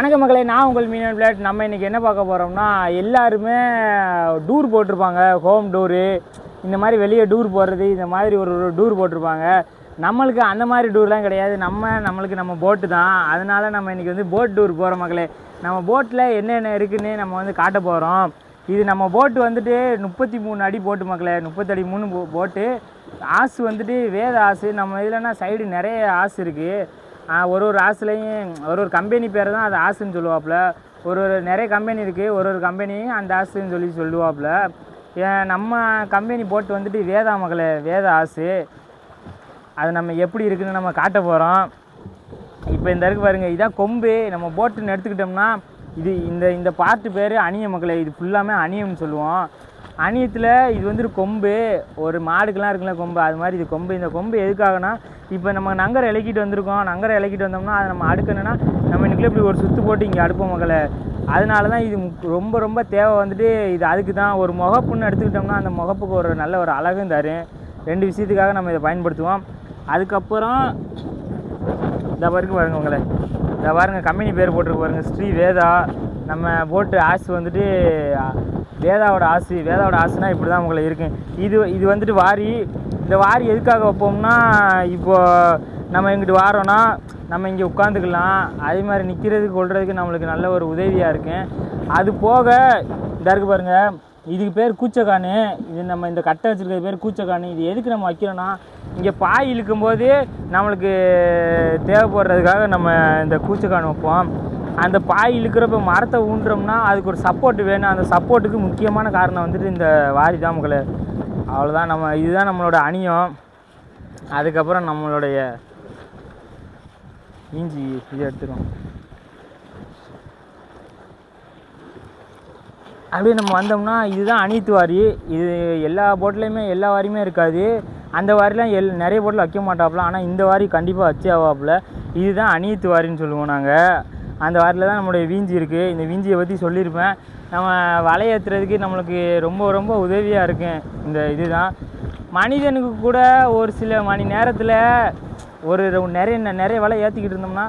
வணக்கம் மக்களே, நான் உங்கள் மீனன் பிளாட். நம்ம இன்றைக்கி என்ன பார்க்க போகிறோம்னா, எல்லாருமே டூர் போட்டிருப்பாங்க. ஹோம் டூரு, இந்த மாதிரி வெளியே டூர் போடுறது, இந்த மாதிரி ஒரு டூர் போட்டிருப்பாங்க. நம்மளுக்கு அந்த மாதிரி டூர்லாம் கிடையாது. நம்மளுக்கு நம்ம போட்டு தான். அதனால நம்ம இன்றைக்கி வந்து போட் டூர் போகிறோம் மக்களே. நம்ம போட்டில் என்னென்ன இருக்குதுன்னு நம்ம வந்து காட்ட போகிறோம். இது நம்ம போட்டு வந்துட்டு 33 அடி போட்டு மக்களே, 33 போட்டு. ஆசு வந்துட்டு வேத ஆசு. நம்ம இதுலன்னா சைடு நிறைய ஆசு இருக்குது. ஒரு ஆசுலேயும் ஒரு கம்பெனி பேர் தான் அது ஆசுன்னு சொல்லுவாப்புல. ஒரு நிறைய கம்பெனி இருக்குது. ஒரு கம்பெனியும் அந்த ஆசுன்னு சொல்லுவாப்புல. நம்ம கம்பெனி போட்டு வந்துட்டு வேதா மகளே, வேத ஆசு. அது நம்ம எப்படி இருக்குதுன்னு நம்ம காட்ட போகிறோம். இப்போ இந்த இருக்கு பாருங்கள், இதான் கொம்பு. நம்ம போட்டுன்னு எடுத்துக்கிட்டோம்னா இது இந்த பார்ட்டு பேர் அணிய மகளே. இது ஃபுல்லாமே அணியம்னு சொல்லுவோம். அணியத்தில் இது வந்துட்டு கொம்பு. ஒரு மாடுக்கெலாம் இருக்குல்ல கொம்பு, அது மாதிரி இது கொம்பு. இந்த கொம்பு எதுக்காகனா, இப்போ நம்ம நங்கரை இலக்கிட்டு வந்திருக்கோம். நங்கரை இலக்கிட்டு வந்தோம்னா அதை நம்ம அடுக்கணுன்னா நம்ம இன்றைக்குள்ளே இப்படி ஒரு சுற்று போட்டு இங்கே அடுப்போம் மக்களை. அதனால தான் இது ரொம்ப தேவை வந்துட்டு. இது அதுக்கு தான். ஒரு முகப்புன்னு எடுத்துக்கிட்டோம்னா அந்த முகப்புக்கு ஒரு நல்ல ஒரு அழகும் தரும். 2 விஷயத்துக்காக நம்ம இதை பயன்படுத்துவோம். அதுக்கப்புறம் இந்த பாருங்க உங்களை, இந்த பாருங்கள் கம்பெனி பேர் போட்டிருக்கு பாருங்கள், ஸ்ரீ வேதா. நம்ம போட்டு ஆசு வந்துட்டு வேதாவோட ஆசு. வேதாவோட ஆசுனா இப்படி தான் உங்களை இருக்கும். இது வந்துட்டு வாரி. இந்த வாரி எதுக்காக வைப்போம்னா, இப்போது நம்ம இங்கிட்டு வாரோன்னா நம்ம இங்கே உட்காந்துக்கலாம். அதே மாதிரி நிற்கிறதுக்கு கொள்றதுக்கு நம்மளுக்கு நல்ல ஒரு உதவியாக இருக்கும். அது போக இந்த இருக்குது பாருங்கள், இதுக்கு பேர் கூச்சக்கானு. இது நம்ம இந்த கட்டை வச்சுருக்கிறது பேர் கூச்சக்கானு. இது எதுக்கு நம்ம வைக்கிறோன்னா, இங்கே பாய் இழுக்கும்போது நம்மளுக்கு தேவைப்படுறதுக்காக நம்ம இந்த கூச்சக்கானு வைப்போம். அந்த பாய் இழுக்கிறப்ப மரத்தை ஊன்றோம்னா அதுக்கு ஒரு சப்போர்ட் வேணும். அந்த சப்போர்ட்டுக்கு முக்கியமான காரணம் வந்துட்டு இந்த வாரி தான் மக்களை. அவ்வளோதான். இதுதான் நம்மளோட அணியம். அதுக்கப்புறம் நம்மளுடைய இஞ்சி இதை எடுத்துருவோம். அப்படியே நம்ம வந்தோம்னா இதுதான் அணித்து வாரி. இது எல்லா போட்லேயுமே எல்லா வாரியுமே இருக்காது. அந்த வாரிலாம் நிறைய போட்டில் வைக்க மாட்டாப்புல. ஆனால் இந்த வாரி கண்டிப்பாக வச்சே ஆவாப்புல. இதுதான் அணித்து வாரின்னு சொல்லுவோம் நாங்கள். அந்த வாரியில் தான் நம்மளுடைய வீஞ்சி இருக்குது. இந்த வீஞ்சியை பற்றி சொல்லியிருப்பேன். நம்ம வலை ஏற்றுறதுக்கு நம்மளுக்கு ரொம்ப உதவியாக இருக்கும். இந்த இதுதான் மனிதனுக்கு கூட ஒரு சில மணி நேரத்தில் ஒரு நிறைய வலை ஏற்றிக்கிட்டு இருந்தோம்னா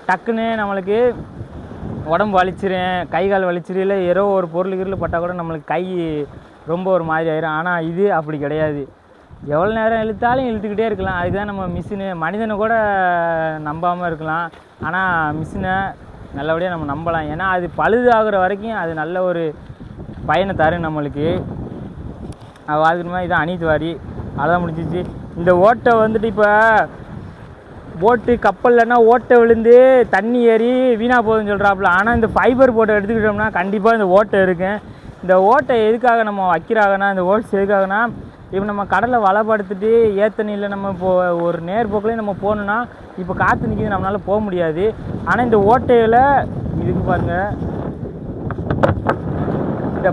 டக்குன்னு நம்மளுக்கு உடம்பு வலிச்சிரும், கை கால் வலிச்சிரும். இல்லை ஏதோ ஒரு பொருள் பட்டால் கூட நம்மளுக்கு கை ரொம்ப ஒரு மாதிரி ஆயிரும். ஆனால் இது அப்படி கிடையாது. எவ்வளோ நேரம் இழுத்தாலும் இழுத்துக்கிட்டே இருக்கலாம். அதுதான் நம்ம மிஷினு. மனிதனை கூட நம்பாமல் இருக்கலாம், ஆனால் மிஷினை நல்லபடியாக நம்ம நம்பலாம். ஏன்னா அது பழுதாகிற வரைக்கும் அது நல்ல ஒரு பயனை தரும் நம்மளுக்கு. அதுக்கு மாதிரி இதான் அணித்து வாரி. அதான் முடிஞ்சிச்சு. இந்த ஓட்டை வந்துட்டு இப்போ போட்டு கப்பல்லன்னா ஓட்டை விழுந்து தண்ணி ஏறி வீணாக போகுதுன்னு சொல்கிறாப்புல. ஆனால் இந்த ஃபைபர் போட்டை எடுத்துக்கிட்டோம்னா கண்டிப்பாக இந்த ஓட்டை இருக்கும். இந்த ஓட்டை எதுக்காக நம்ம வைக்கிறாங்கன்னா, இந்த ஓட்ஸ் எதுக்காகனா, இப்போ நம்ம கடலை வலைப்படுத்திட்டு ஏத்தனியில் நம்ம இப்போது ஒரு நேர்போக்கிலே நம்ம போகணுன்னா இப்போ காற்று நிற்கிது, நம்மளால் போக முடியாது. ஆனால் இந்த ஓட்டையில் இதுக்கு பாருங்கள், இந்த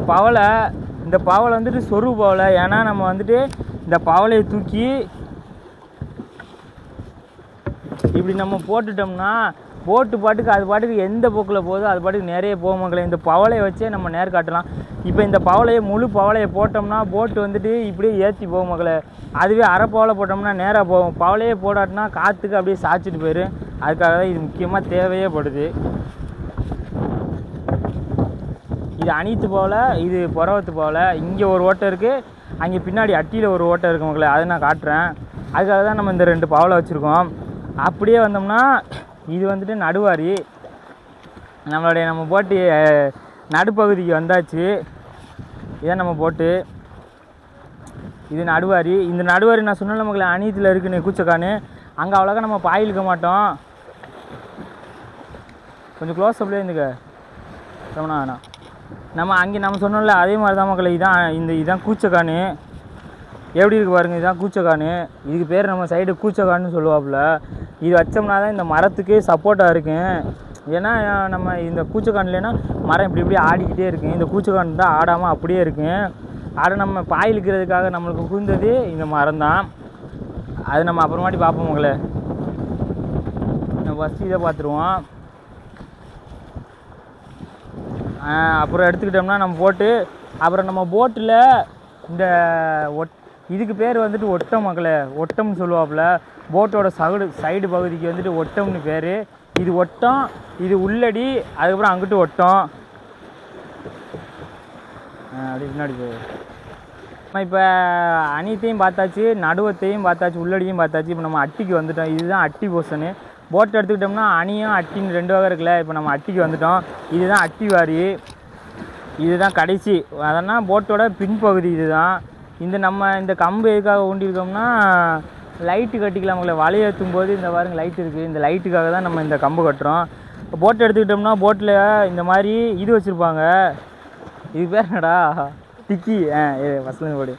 பவளை வந்துட்டு சொரு பவளை. ஏன்னா நம்ம வந்துட்டு இந்த பவளையை தூக்கி இப்படி நம்ம போட்டுட்டோம்னா போட்டு பாட்டுக்கு அது பாட்டுக்கு எந்த போக்கில் போதோ அது பாட்டுக்கு நிறைய போகமங்களே. இந்த பவளையை வச்சே நம்ம நேர் காட்டலாம். இப்போ இந்த முழு பவளையை போட்டோம்னா போட்டு வந்துட்டு இப்படியே ஏற்றி போகமங்களே. அதுவே அரை பவளை போட்டோம்னா நேராக போகும். பவளையே போடாட்டினா காற்றுக்கு அப்படியே சாய்ச்சிட்டு போயிடும். அதுக்காக தான் இது முக்கியமாக தேவையே படுது. இது அணித்து பவளை, இது புறவத்து பவளை. இங்கே ஒரு ஓட்டை இருக்குது, அங்கே பின்னாடி அட்டியில் ஒரு ஓட்டை இருக்குது மக்களே. அதை நான் காட்டுறேன். அதுக்காக தான் நம்ம இந்த 2 பவளை வச்சுருக்கோம். அப்படியே வந்தோம்னா இது வந்துட்டு நடுவாரி. நம்ம போட்டு நடுப்பகுதிக்கு வந்தாச்சு. இதான் நம்ம போட்டு, இது நடுவாரி. இந்த நடுவாரி நான் சொன்ன மக்களே அணியத்தில் இருக்குன்னு கூச்சக்கானு. அங்கே அவ்வளோக்கா நம்ம பாய் இழுக்க மாட்டோம். கொஞ்சம் க்ளோஸ் அப்லேயே இருந்துக்க ரமணா. நம்ம அங்கே நம்ம சொன்னோம்ல அதே மாதிரி தான் மக்களே. இதுதான் கூச்சக்கானு. எப்படி இருக்குது பாருங்கள், இதுதான் கூச்சக்கானு. இதுக்கு பேர் நம்ம சைடு கூச்சக்கானு சொல்லுவாப்புல. இது வச்சோம்னா தான் இந்த மரத்துக்கு சப்போர்ட்டாக இருக்கும். ஏன்னா நம்ம இந்த கூச்சக்கான் இல்லைன்னா மரம் இப்படி ஆடிக்கிட்டே இருக்கும். இந்த கூச்சக்கான் தான் ஆடாமல் அப்படியே இருக்கும். அதை நம்ம பாய் இழுக்கிறதுக்காக நம்மளுக்கு உகுந்தது இந்த மரம் தான். அது நம்ம அப்புறமாட்டி பார்ப்போம் உங்களை. நம்ம ஃபஸ்ட்டு இதை பார்த்துருவோம். அப்புறம் எடுத்துக்கிட்டோம்னா நம்ம போட்டு, அப்புறம் நம்ம போட்டில் இந்த இதுக்கு பேர் வந்துட்டு ஒட்டம் மக்களே. ஒட்டம்னு சொல்லுவாப்புல. போட்டோட சைடு பகுதிக்கு வந்துட்டு ஒட்டம்னு பேர். இது ஒட்டம், இது உள்ளடி, அதுக்கப்புறம் அங்கிட்டு ஒட்டம். அப்படி பின்னாடி போகுது. நம்ம இப்போ அணியத்தையும் பார்த்தாச்சு, நடுவத்தையும் பார்த்தாச்சு, உள்ளடியும் பார்த்தாச்சு. இப்போ நம்ம அட்டிக்கு வந்துட்டோம். இதுதான் அட்டி போர்ஷனு. போட்டை எடுத்துக்கிட்டோம்னா அணியும் அட்டின்னு 2 வகை இருக்குல்ல. இப்போ நம்ம அட்டிக்கு வந்துட்டோம். இதுதான் அட்டி வாரி, இதுதான் கடைசி. அதனால் போட்டோட பின்பகுதி இதுதான். இந்த கம்பு எதுக்காக ஊண்டியிருக்கோம்னா லைட்டு கட்டிக்கலாம்ல. வலையை ஏற்றும் போது இந்த பாருங்க லைட் இருக்குது. இந்த லைட்டுக்காக தான் நம்ம இந்த கம்பு கட்டுறோம். இப்போ போட்டை எடுத்துக்கிட்டோம்னா போட்டில் இந்த மாதிரி இது வச்சுருப்பாங்க. இது பேர் என்னடா? டிக்கி. ஃபஸ்ட்லேருந்து போடு.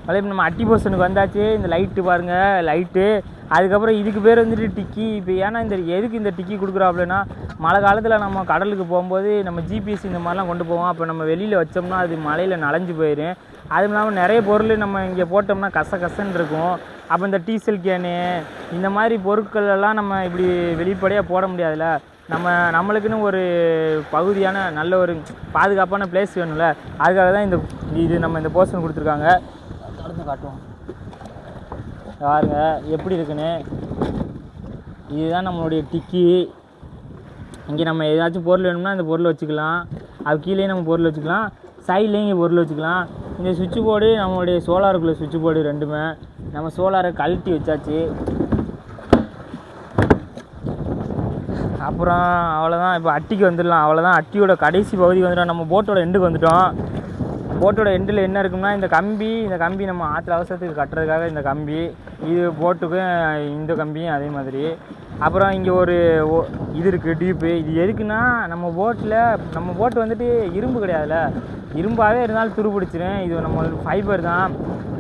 அதே இப்போ நம்ம அட்டி போர்ஷனுக்கு வந்தாச்சு. இந்த லைட்டு பாருங்கள், லைட்டு. அதுக்கப்புறம் இதுக்கு பேர் வந்துட்டு டிக்கி. இப்போ ஏன்னா எதுக்கு இந்த டிக்கி கொடுக்குறாப்புலன்னா, மழை காலத்தில் நம்ம கடலுக்கு போகும்போது நம்ம ஜிபிஎஸ் இந்த மாதிரிலாம் கொண்டு போவோம். அப்போ நம்ம வெளியில் வச்சோம்னா அது மழையில் நனைஞ்சு போயிடும். அதுவும் இல்லாமல் நிறைய பொருள் நம்ம இங்கே போட்டோம்னா கசன்னு இருக்கும். அப்போ இந்த டீசல் கேனு இந்த மாதிரி பொருட்கள் எல்லாம் நம்ம இப்படி வெளிப்படையாக போட முடியாதுல்ல. நம்மளுக்குன்னு ஒரு பகுதியான நல்ல ஒரு பாதுகாப்பான பிளேஸ் வேணும்ல. அதுக்காக தான் நம்ம இந்த போர்ஷன் கொடுத்துருக்காங்க. தொடர்ந்து காட்டுவோம் பாருங்க எப்படி இருக்குன்னு. இதுதான் நம்மளுடைய டிக்கி. இங்கே நம்ம ஏதாச்சும் பொருள் வேணும்னா இந்த பொருள் வச்சுக்கலாம். அது கீழே நம்ம பொருள் வச்சுக்கலாம், சைட்லேயும் இங்கே பொருள் வச்சுக்கலாம். இந்த சுவிட்சு போர்டு நம்மளுடைய சோலாருக்குள்ளே சுவிட்சு போர்டு ரெண்டுமே. நம்ம சோலாரை கழட்டி வச்சாச்சு. அப்புறம் அவ்வளோதான். இப்போ அட்டிக்கு வந்துடலாம். அவ்வளோதான், அட்டியோட கடைசி பகுதிக்கு வந்துட்டோம். நம்ம போட்டோட எண்டுக்கு வந்துட்டோம். போட்டோட எண்டில் என்ன இருக்குன்னா இந்த கம்பி நம்ம ஆற்றுல அவசரத்துக்கு கட்டுறதுக்காக இந்த கம்பி. இது போட்டுக்கும் இந்த கம்பியும் அதே மாதிரி. அப்புறம் இங்கே ஒரு இது இருக்குது டியூப்பு. இது எதுக்குன்னா நம்ம போட்டு வந்துட்டு இரும்பு கிடையாதுல்ல. இரும்பாகவே இருந்தாலும் துரு பிடிச்சிரும். இது நம்ம ஃபைபர் தான்.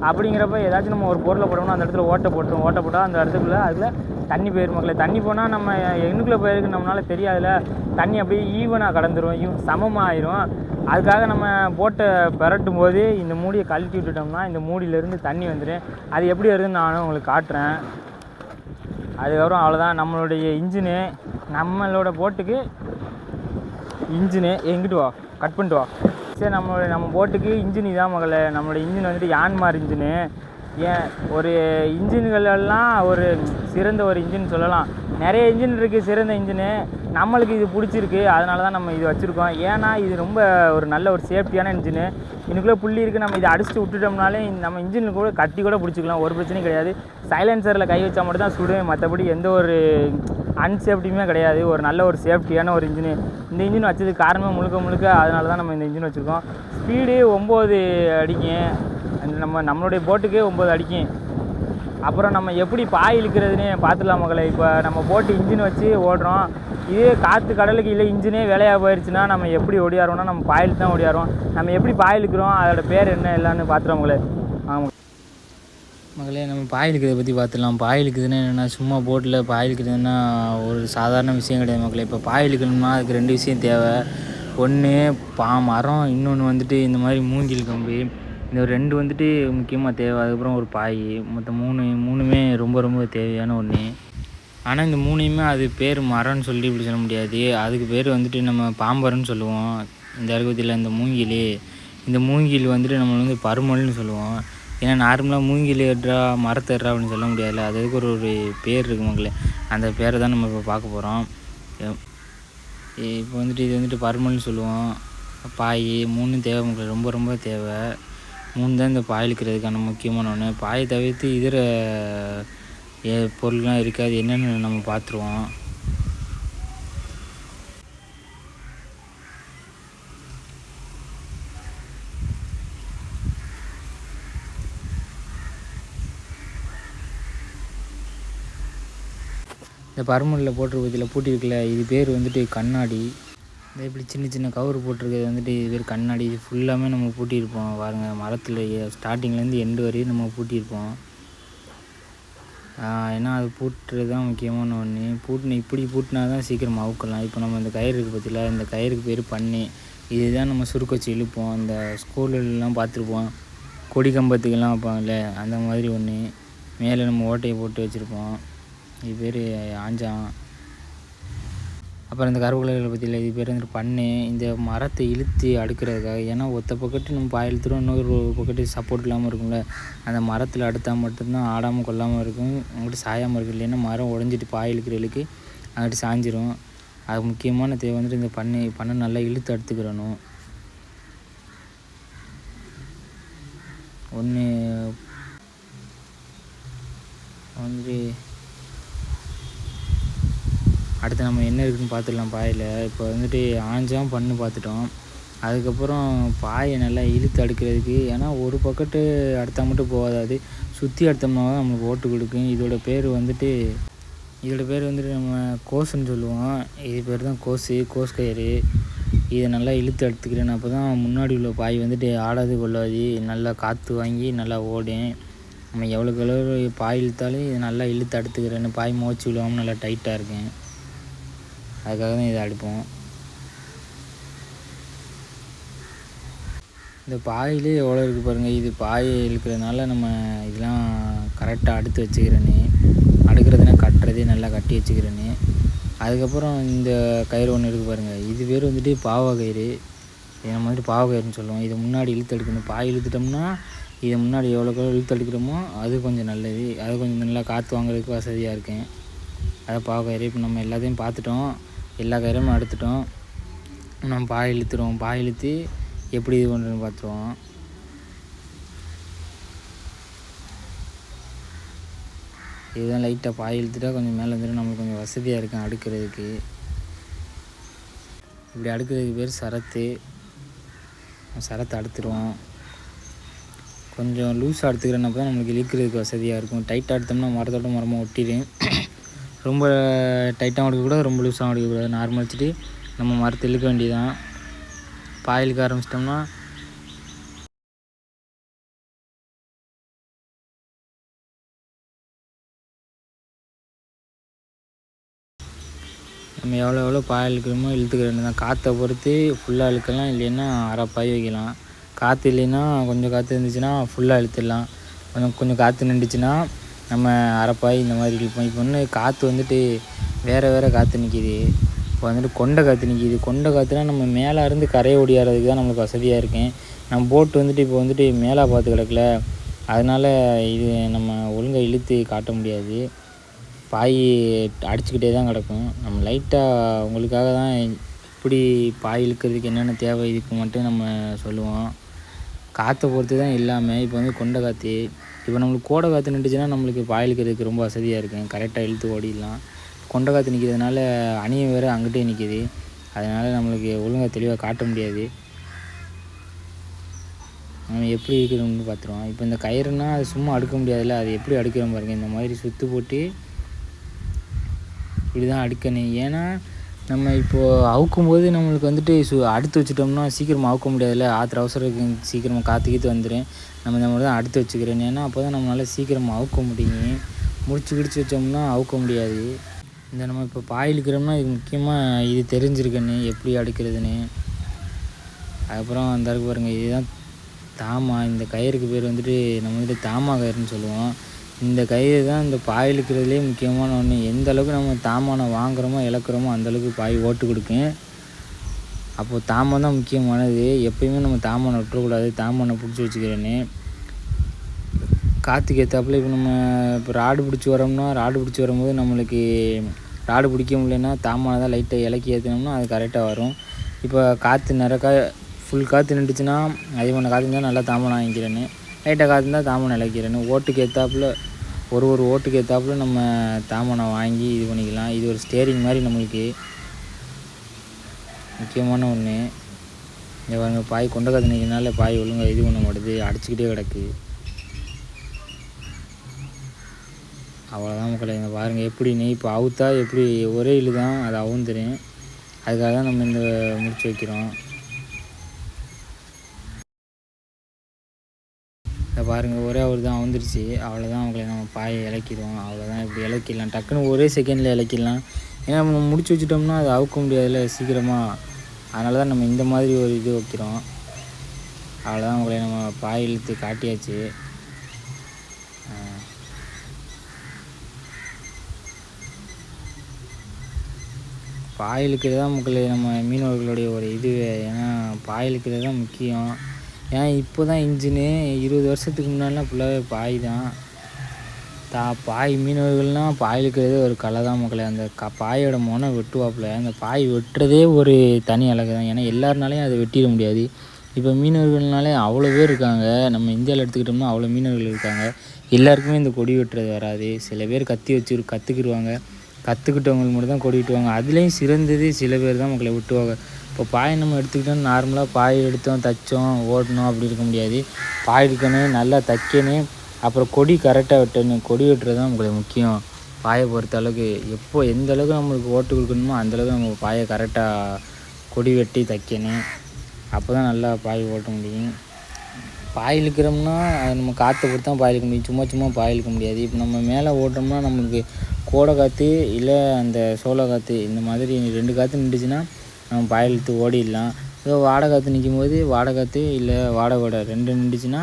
அப்படிங்கிறப்ப ஏதாச்சும் நம்ம ஒரு பொருளை போட்டோம்னா அந்த இடத்துல ஓட்டை போட்டால் அந்த இடத்துக்குள்ளே அதில் தண்ணி போயிடும் மக்களே. தண்ணி போனால் நம்ம எண்ணுக்குள்ளே போயிருக்கு நம்மளால தெரியாதுல்ல. தண்ணி அப்படியே ஈவனாக கடந்துடும், சமமாக ஆயிரும். அதுக்காக நம்ம போட்டை பெரட்டும் போது இந்த மூடியை கழட்டி விட்டுட்டோம்னா இந்த மூடியிலேருந்து தண்ணி வந்துடும். அது எப்படி வருதுன்னு நானும் உங்களுக்கு காட்டுறேன். அதுக்கப்புறம் அவ்வளோதான். நம்மளுடைய இன்ஜினு, நம்மளோட போட்டுக்கு இன்ஜினு எங்கிட்டு வா கட் பண்ணிட்டு வா. சரி, நம்ம போட்டுக்கு இன்ஜின் இதான் மகளே. நம்மளோட இன்ஜின் வந்துட்டு யான்மார் இன்ஜினு. ஏன் ஒரு இன்ஜின்களெல்லாம் ஒரு சிறந்த ஒரு இன்ஜின் சொல்லலாம். நிறைய இன்ஜின் இருக்குது சிறந்த இன்ஜினு. நம்மளுக்கு இது பிடிச்சிருக்கு, அதனால தான் நம்ம இது வச்சுருக்கோம். ஏன்னா இது ரொம்ப ஒரு நல்ல ஒரு சேஃப்டியான இன்ஜினு. இதுக்குள்ளே புள்ளி இருக்குது. நம்ம இதை அடிச்சுட்டு விட்டுட்டோம்னாலே நம்ம இன்ஜினுக்கு கூட கட்டி கூட பிடிச்சிக்கலாம், ஒரு பிரச்சனையும் கிடையாது. சைலன்சரில் கை வச்சா மட்டும் தான் சுடுவேன், மற்றபடி எந்த ஒரு அன்சேஃப்டியுமே கிடையாது. ஒரு நல்ல ஒரு சேஃப்டியான ஒரு இன்ஜினு. இந்த இன்ஜின் வச்சதுக்கு காரணமே முழுக்க அதனால தான் நம்ம இந்த இன்ஜின் வச்சுருக்கோம். ஸ்பீடு 9 அடிக்கும். நம்மளுடைய போட்டுக்கு 9 அடிக்கும். அப்புறம் நம்ம எப்படி பாய் இழுக்கிறதுன்னு பார்த்துக்கலாம் மக்களை. இப்போ நம்ம போட்டு இன்ஜின் வச்சு ஓடுறோம். இதே காற்று கடலுக்கு இல்லை இன்ஜினே வேலையாக போயிடுச்சுன்னா நம்ம எப்படி ஓடியாரோம்னா நம்ம பாயில் தான் ஓடியாரோம். நம்ம எப்படி பாய் இழுக்கிறோம், அதோட பேர் என்ன எல்லான்னு பார்த்துறோம் மகளே. ஆமாம் மகளே, நம்ம பாய் இழுக்கிறத பற்றி பார்த்துடலாம். பாய் இழுக்குதுன்னா என்னென்னா, சும்மா போட்டில் பாய் இழுக்குதுன்னா ஒரு சாதாரண விஷயம் கிடையாது மக்களை. இப்போ பாய் இழுக்கணும்னா அதுக்கு 2 விஷயம் தேவை. ஒன்று மரம், இன்னொன்று வந்துட்டு இந்த மாதிரி மூங்கில் கம்பி. இந்த 2 வந்துட்டு முக்கியமாக தேவை. அதுக்கப்புறம் ஒரு பாய். மொத்தம் மூணுமே ரொம்ப தேவையான ஒன்று. ஆனால் இந்த 3யுமே அது பேர் மரம்னு சொல்லி இப்படி சொல்ல முடியாது. அதுக்கு பேர் வந்துட்டு நம்ம பாம்பரன்னு சொல்லுவோம். இந்த அருகத்தில் இந்த மூங்கில் வந்துட்டு நம்ம வந்து பருமல்னு சொல்லுவோம். ஏன்னா நார்மலாக மூங்கில் ஏற்றா மரத்தை ஏற்றா அப்படின்னு சொல்ல முடியாதுல்ல. அதுக்கு ஒரு பேர் இருக்குது மக்களே. அந்த பேரை தான் நம்ம இப்போ பார்க்க போகிறோம். இப்போ வந்துட்டு இது வந்துட்டு பருமல்னு சொல்லுவோம். பாய் 3 தேவை மக்களே, ரொம்ப தேவை. 3 தான் இந்த பாய் இழுக்கிறதுக்கான முக்கியமான ஒன்று. பாயை தவிர்த்து இதர பொருள்லாம் இருக்காது. என்னென்னு நம்ம பார்த்துருவோம். இந்த பருமலில் போட்டிருப்பதில் பூட்டியிருக்கல, இது பேர் வந்துட்டு கண்ணாடி. இந்த இப்படி சின்ன கவர் போட்டிருக்கிறது வந்துட்டு இது பேர் கண்ணாடி. இது ஃபுல்லாமே நம்ம பூட்டியிருப்போம் பாருங்கள். மரத்தில் ஸ்டார்டிங்லேருந்து எண்டு வரையும் நம்ம பூட்டியிருப்போம். ஏன்னா அது பூட்டுறது தான் முக்கியமான ஒன்று. இப்படி பூட்டினா தான் சீக்கிரம் அவுக்கலாம். இப்போ நம்ம இந்த கயிறு இருக்குது பற்றியில், இந்த கயிறுக்கு பேர் பண்ணி. இதுதான் நம்ம சுருக்க வச்சு இழுப்போம். அந்த ஸ்கூலெலாம் பார்த்துருப்போம், கொடி கம்பத்துக்கெல்லாம் வைப்பாங்கல்ல, அந்த மாதிரி ஒன்று. மேலே நம்ம ஓட்டையை போட்டு வச்சுருப்போம். இது பேர் ஆஞ்சான். அப்புறம் இந்த கருவேப்பிலை பற்றியில் இது பேர் வந்துட்டு பண்ணு. இந்த மரத்தை இழுத்து அடுக்கிறதுக்காக. ஏன்னா ஒத்த பக்கத்து நம்ம பாய் இழுத்துரும், இன்னொரு பக்கத்து சப்போர்ட் இல்லாமல் இருக்கும்ல. அந்த மரத்தில் அடுத்தால் மட்டும்தான் ஆடாமல் கொள்ளாமல் இருக்கும், உங்கள்கிட்ட சாயாமல் இருக்கும். இல்லைன்னா மரம் உடஞ்சிட்டு பாய் இழுக்கிறதுக்கு அங்கிட்டு சாஞ்சிரும். அது முக்கியமான தேவை வந்துட்டு இந்த பண்ணை நல்லா இழுத்து எடுத்துக்கிறணும். ஒன்று வந்துட்டு அடுத்து நம்ம என்ன இருக்குதுன்னு பார்த்துடலாம் பாயில். இப்போ வந்துட்டு ஆஞ்சாம் பண்ணு பார்த்துட்டோம். அதுக்கப்புறம் பாயை நல்லா இழுத்து அடுக்கிறதுக்கு, ஏன்னா ஒரு பக்கத்து அடுத்தா மட்டும் போகாது, சுற்றி அடுத்தோம்னா தான் நம்மளுக்கு ஓட்டு கொடுக்கும். இதோட பேர் வந்துட்டு நம்ம கோஸுன்னு சொல்லுவோம். இது பேர் தான் கோஸ் கயிறு. இதை நல்லா இழுத்து எடுத்துக்கிறேன். அப்போ தான் முன்னாடி உள்ள பாய் வந்துட்டு ஆடாது கொள்ளாது, நல்லா காற்று வாங்கி நல்லா ஓடும். நம்ம எவ்வளோ பாய் இழுத்தாலும் இதை நல்லா இழுத்து எடுத்துக்கிறேன்னு, பாய் மோச்சு விழுவாமல் நல்லா டைட்டாக இருக்கும். அதுக்காக தான் இதை அடுப்போம். இந்த பாயிலே எவ்வளோ இருக்குது பாருங்கள். இது பாய் இழுக்கிறதுனால நம்ம இதெல்லாம் கரெக்டாக அடுத்து வச்சுக்கிறேன்னு, அடுக்கிறதுனா கட்டுறதே நல்லா கட்டி வச்சுக்கிறேன்னு. அதுக்கப்புறம் இந்த கயிறு ஒன்று இருக்குது பாருங்கள். இது பேர் வந்துட்டு பாவா கயிறு. இதை நம்ம வந்துட்டு பாவா கயிறுன்னு சொல்லுவோம். இதை முன்னாடி இழுத்து எடுக்கணும். பாய் இழுத்துட்டோம்னா இதை முன்னாடி எவ்வளோ இழுத்து எடுக்கிறோமோ அது கொஞ்சம் நல்லது. அது கொஞ்சம் நல்லா காற்று வாங்குறதுக்கு வசதியாக இருக்கும். அதான் பாவா கயிறு. இப்போ நம்ம எல்லாத்தையும் பார்த்துட்டோம், எல்லா கயிறுமே எடுத்துட்டோம். நம்ம பாய் இழுத்துருவோம். பாய் இழுத்து எப்படி இது பண்ணுறதுன்னு பார்த்துருவோம். இதுதான் லைட்டாக பாய் இழுத்துட்டா கொஞ்சம் மேலே வந்துட்டு நம்மளுக்கு கொஞ்சம் வசதியாக இருக்கும் அடுக்கிறதுக்கு. இப்படி அடுக்கிறதுக்கு பேர் சரத்தை அடுத்துருவோம். கொஞ்சம் லூஸாக அடுத்துக்கிறேன்னப்போ தான் நம்மளுக்கு இழுக்கிறதுக்கு வசதியாக இருக்கும். டைட்டாக எடுத்தோம்னா மரத்தோட மரமாக ஒட்டிடும். ரொம்ப டைட்டாகவும் எடுக்கக்கூடாது, ரொம்ப லூஸாகவும் எடுக்கக்கூடாது. நார்மல் வச்சுட்டு நம்ம மரத்தை இழுக்க வேண்டியதான். பாய் இழுக்க ஆரம்பிச்சிட்டோம்னா நம்ம எவ்வளோ பாய் இழுக்கிறோமோ இழுத்துக்கிறேன் தான். காற்றை பொறுத்து ஃபுல்லாக இழுக்கலாம், இல்லைன்னா அரை பாய் வைக்கலாம். காற்று இல்லைன்னா கொஞ்சம் காற்று இருந்துச்சுன்னா ஃபுல்லாக இழுத்துடலாம். கொஞ்சம் காற்று நின்றுச்சுன்னா நம்ம அரைப்பாய் இந்த மாதிரி இழுப்போம். இப்போ வந்து காற்று வந்துட்டு வேறு காற்று நிற்கிது. இப்போ வந்துட்டு கொண்டை காற்று நிற்கிது. கொண்டை காற்றுனா நம்ம மேலே இருந்து கரையை ஓடியாறதுக்கு தான் நம்மளுக்கு வசதியாக இருக்கும். நம்ம போட்டு வந்துட்டு இப்போ வந்துட்டு மேலே பார்த்து கிடக்கல, அதனால் இது நம்ம ஒழுங்காக இழுத்து காட்ட முடியாது. பாய் அடிச்சுக்கிட்டே தான் கிடக்கும். நம்ம லைட்டாக உங்களுக்காக தான் இப்படி பாய் இழுக்கிறதுக்கு என்னென்ன தேவை இதுக்கு மட்டும் நம்ம சொல்லுவோம். காற்றை பொறுத்து தான் எல்லாமே. இப்போ வந்து கொண்டை காற்று, இப்போ நம்மளுக்கு கோடை காற்று நின்றுச்சுன்னா நம்மளுக்கு பாய் இழுக்கிறதுக்கு ரொம்ப வசதியாக இருக்கும். கரெக்டாக இழுத்து ஓடிடலாம். கொண்டை காற்று நிற்கிறதுனால அணியை வேறு அங்கிட்டே நிற்கிது, அதனால் நம்மளுக்கு ஒழுங்காக தெளிவாக காட்ட முடியாது. நம்ம எப்படி இருக்கிறோம்னு பார்த்துருவோம். இப்போ இந்த கயிறுனா அது சும்மா அடுக்க முடியாதுல்ல, அது எப்படி அடுக்கிறோம் பாருங்கள். இந்த மாதிரி சுற்று போட்டு இப்படி தான் அடுக்கணும். ஏன்னா நம்ம இப்போது அவுக்கும்போது நம்மளுக்கு வந்துட்டு அடுத்து வச்சுட்டோம்னா சீக்கிரமாக அவுக்க முடியாதுல்ல. அவசரத்துக்கு சீக்கிரமாக காற்று வந்துடும். நம்ம இந்த மாதிரி தான் அடுத்து வச்சுக்கிறேன். ஏன்னா அப்போ தான் நம்மளால் சீக்கிரமாக அவுக்க முடியும். முடிச்சு வச்சோம்னா அவுக்க முடியாது. இந்த நம்ம இப்போ பாய் இழுக்கிறோம்னா இது முக்கியமாக இது தெரிஞ்சிருக்கணும் எப்படி அடுக்கிறதுன்னு. அதுக்கப்புறம் அந்த இருக்கு பாருங்கள், இதுதான் தாமா. இந்த கயிறுக்கு பேர் வந்துட்டு நம்ம வந்துட்டு தாமா கயிறுன்னு சொல்லுவோம். இந்த கயிறு தான் இந்த பாய் இழுக்கிறதுலே முக்கியமான ஒன்று. எந்த அளவுக்கு நம்ம தாமானை வாங்குகிறோமோ இழக்கிறோமோ அந்தளவுக்கு பாய் ஓட்டு கொடுக்கும். அப்போது தாமம் தான் முக்கியமானது. எப்பயுமே நம்ம தாமானை விட்டுறக்கூடாது. தாமானை பிடிச்சி வச்சுக்கிறேன்னு காற்றுக்கு ஏற்றாப்புல. இப்போ ராடு பிடிச்சி வரும்போது நம்மளுக்கு ராடு பிடிக்க முடியலன்னா தாமானை தான் லைட்டாக இலக்கி ஏற்றினோம்னா அது கரெக்டாக வரும். இப்போ காற்று ஃபுல் காற்று நின்றுச்சுன்னா அதிகமான காற்று இருந்தால் நல்லா தாமானை வாங்கிக்கிறேன்னு, லைட்டாக காற்று இருந்தால் தாமானை இலக்கிறேன்னு, ஓட்டுக்கு ஏற்றாப்புல ஒரு ஓட்டுக்கு ஏற்றாப்புல நம்ம தாமானை வாங்கி இது பண்ணிக்கலாம். இது ஒரு ஸ்டேரிங் மாதிரி நம்மளுக்கு முக்கியமான ஒன்று. இங்கே பாருங்க, பாய் கொண்டை காற்று நிற்கிறனால பாய் ஒழுங்காக இது பண்ண மாட்டுது, அடிச்சுக்கிட்டே கிடக்கு. அவ்வளோதான் மக்களை. இங்கே பாருங்கள் எப்படின்னு. இப்போ அவுத்தா எப்படி ஒரே இழு தான் அது அவுந்துடும். அதுக்காக தான் நம்ம இந்த முடிச்சு வைக்கிறோம். இதை பாருங்கள், ஒரே ஒரு தான் வந்துருச்சு. அவ்வளோதான் அவங்களை நம்ம பாயை இலக்கிடுவோம். அவ்வளோதான். இப்படி இலக்கிடலாம், டக்குன்னு ஒரே செகண்டில் இலக்கிடலாம். ஏன்னா நம்ம முடிச்சு வச்சுட்டோம்னா அது அவுக்க முடியாதுல்ல சீக்கிரமாக. அதனால தான் நம்ம இந்த மாதிரி ஒரு இது வைக்கிறோம். அவ்வளோதான் அவங்களை நம்ம பாய் இழுத்து காட்டியாச்சு. பாய் இழுக்கிறது தான் மக்களே நம்ம மீனவர்களுடைய ஒரு இது. ஏன்னா பாய் இழுக்கிறது தான் முக்கியம். ஏன்னா இப்போ தான் இன்ஜினு, 20 வருஷத்துக்கு முன்னாடிலாம் ஃபுல்லாகவே பாய் தான். பாய் மீனவர்கள்னால் பாய் இழுக்கிறதே ஒரு கலை தான் மக்களே. அந்த பாயோட மொனை வெட்டுவாப்பில், அந்த பாய் வெட்டுறதே ஒரு தனி அழகு தான். ஏன்னா எல்லாருனாலையும் அதை வெட்டிட முடியாது. இப்போ மீனவர்கள்னாலே அவ்வளோ பேர் இருக்காங்க. நம்ம இந்தியாவில் எடுத்துக்கிட்டோம்னா அவ்வளோ மீனவர்கள் இருக்காங்க. எல்லாருக்குமே இந்த கொடி வெட்டுறது வராது. சில பேர் கற்றுக்கிடுவாங்க. கற்றுக்கிட்டவங்களுக்கு மட்டும் தான் கொடி வெட்டுவாங்க. அதுலேயும் சிறந்தது சில பேர் தான் மக்களை வெட்டுவாங்க. இப்போ பாய் நம்ம எடுத்துக்கிட்டோம், நார்மலாக பாய் எடுத்தோம், தைச்சோம், ஓடணும் அப்படி இருக்க முடியாது. பாய் எடுக்கணும், நல்லா தைக்கணும், அப்புறம் கொடி கரெக்டாக வெட்டணும். கொடி வெட்டுறது தான் உங்களுக்கு முக்கியம். பாயை பொறுத்த அளவுக்கு எந்த அளவுக்கு நம்மளுக்கு ஓட்டு கொடுக்கணுமோ அந்தளவுக்கு நம்ம பாயை கரெக்டாக கொடி வெட்டி தைக்கணும். அப்போ தான் நல்லா பாய் ஓட்ட முடியும். பாய் இழுக்கிறோம்னா அது நம்ம காற்றை பொறுத்து தான் பாய் இழுக்க முடியும். சும்மா பாய் இழுக்க முடியாது. இப்போ நம்ம மேலே ஓட்டுறோம்னா நம்மளுக்கு கோடை காற்று இல்லை அந்த சோள காற்று இந்த மாதிரி 2 காற்று நின்றுச்சுன்னா நம்ம பாய் இழுத்து ஓடிடலாம். ஏதோ வாடை காற்று நிற்கும் போது வாடை காற்று இல்லை வாடை 2 நின்றுச்சுன்னா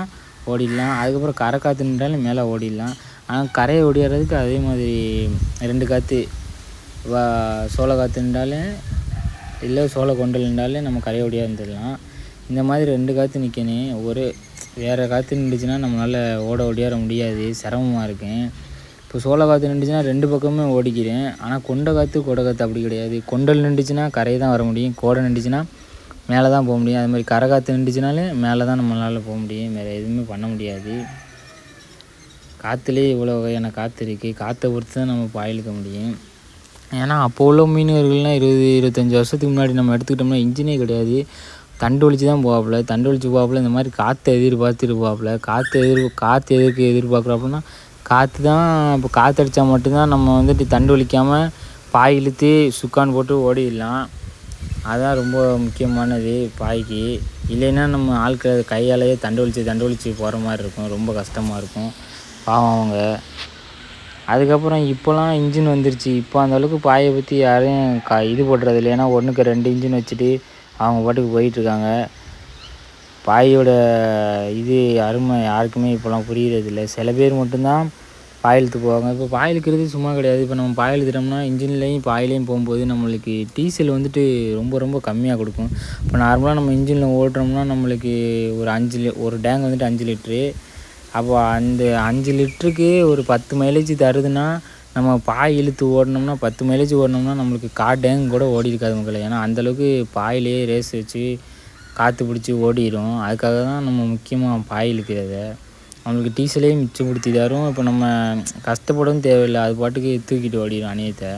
ஓடிடலாம். அதுக்கப்புறம் கரை காற்று நின்றாலும் மேலே ஓடிடலாம். ஆனால் கரையை ஓடிடுறதுக்கு அதே மாதிரி 2 காற்று சோள காற்று நின்றாலும் இல்லை சோள கொண்டல் நின்றாலே நம்ம கரையை ஓடியாக இருந்துடலாம். இந்த மாதிரி 2 காற்று நிற்கணும். வேறு காற்று நின்றுச்சுன்னா நம்மளால் ஓடியார முடியாது, சிரமமாக இருக்கும். இப்போ சோள காற்று நின்றுச்சுன்னா 2 பக்கமே ஓடிக்கிறேன். ஆனால் கொடை காற்று அப்படி கிடையாது. கொண்டல் நின்றுச்சுன்னா கரை தான் வர முடியும், கோடை நின்றுச்சுன்னா மேலே தான் போக முடியும். அது மாதிரி கரை காற்று நின்றுச்சுனாலே மேலே தான் நம்மளால் போக முடியும், வேறு எதுவுமே பண்ண முடியாது. காற்றுலேயே இவ்வளோ வகையான காற்று இருக்குது. காற்றை பொறுத்து தான் நம்ம பாய் இழுக்க முடியும். ஏன்னா அப்போ உள்ள மீனவர்கள்லாம் 20-25 வருஷத்துக்கு முன்னாடி நம்ம எடுத்துக்கிட்டோம்னா இன்ஜினே கிடையாது. தண்டு வலிச்சு தான் போவாப்புல. இந்த மாதிரி காற்றை எதிர்பார்த்துட்டு போவாப்புல. காற்று எதுக்கு எதிர்பார்க்குறாப்புலன்னா காற்று தான். இப்போ காற்று அடித்தா மட்டும்தான் நம்ம வந்துட்டு தண்டு வலிக்காமல் பாய் இழுத்து சுக்கான் போட்டு ஓடிடலாம். அதுதான் ரொம்ப முக்கியமானது பாய்க்கு. இல்லைன்னா நம்ம ஆட்கள் கையாலேயே தண்டு வலிச்சு போகிற மாதிரி இருக்கும். ரொம்ப கஷ்டமாக இருக்கும், பாவம் அவங்க. அதுக்கப்புறம் இப்போலாம் இன்ஜின் வந்துருச்சு. இப்போ அந்தளவுக்கு பாயை பற்றி யாரையும் இது போடுறது இல்லை. ஏன்னா 1க்கு 2 இன்ஜின் வச்சுட்டு அவங்க பாட்டுக்கு போயிட்டுருக்காங்க. பாயோட இது அருமை யாருக்குமே இப்போலாம் புரிகிறதில்ல. சில பேர் மட்டும்தான் பாய் இழுத்து போவாங்க. இப்போ பாய் இழுக்கிறது சும்மா கிடையாது. இப்போ நம்ம பாய் இழுத்துட்டோம்னா இன்ஜின்லேயும் பாயிலையும் போகும்போது நம்மளுக்கு டீசல் வந்துட்டு ரொம்ப கம்மியாக கொடுக்கும். இப்போ நார்மலாக நம்ம இன்ஜினில் ஓட்டுறோம்னா நம்மளுக்கு ஒரு டேங்க் வந்துட்டு 5 லிட்ரு. அப்போ அந்த 5 லிட்டருக்கு ஒரு 10 மைலேஜ் தருதுன்னா நம்ம பாய் இழுத்து ஓடினோம்னா 10 மைலேஜ் ஓடினோம்னா நம்மளுக்கு டேங்க் கூட ஓடி இருக்காது மக்களே. ஏன்னா அந்தளவுக்கு பாயிலே ரேஸ் வச்சு காற்று பிடிச்சி ஓடிடும். அதுக்காக தான் நம்ம முக்கியமாக பாய் இழுக்கிறத. நம்மளுக்கு டீசலே மிச்சப்படுத்தி தரும். இப்போ நம்ம கஷ்டப்படவும் தேவையில்லை, அது பாட்டுக்கு தூக்கிட்டு ஓடிடும் அணையத்தை.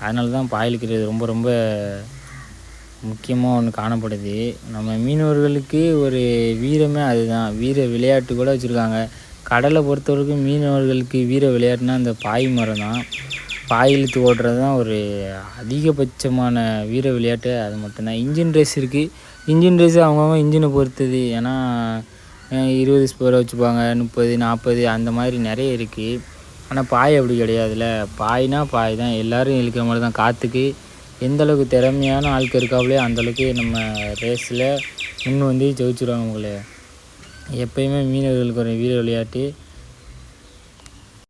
அதனால தான் பாய் இழுக்கிறது ரொம்ப முக்கியமாக ஒன்று காணப்படுது. நம்ம மீனவர்களுக்கு ஒரு வீரமே அதுதான். வீர விளையாட்டு கூட வச்சுருக்காங்க. கடலை பொறுத்தவரைக்கும் மீனவர்களுக்கு வீர விளையாட்டுனா அந்த பாய் மரம் தான். பாய் இழுத்து ஓடுறது தான் ஒரு அதிகபட்சமான வீர விளையாட்டு. அது மட்டும்தான். இன்ஜின் ரேஸ் இருக்குது. இன்ஜின் ரேஸு அவங்கவுங்க இன்ஜினை பொறுத்தது. ஏன்னா 20 ஸ்போரை வச்சுப்பாங்க, 30, 40 அந்த மாதிரி நிறைய இருக்குது. ஆனால் பாய் அப்படி கிடையாதுல்ல. பாய்னா பாய் தான். எல்லோரும் இழுக்கிற மாதிரி தான். காற்றுக்கு எந்தளவுக்கு திறமையான ஆட்கள் இருக்காங்களே அந்தளவுக்கு நம்ம ரேஸில் வந்து ஜெயிச்சுருவாங்க உங்களை. எப்போயுமே மீனவர்களுக்கு ஒரு வீர விளையாட்டு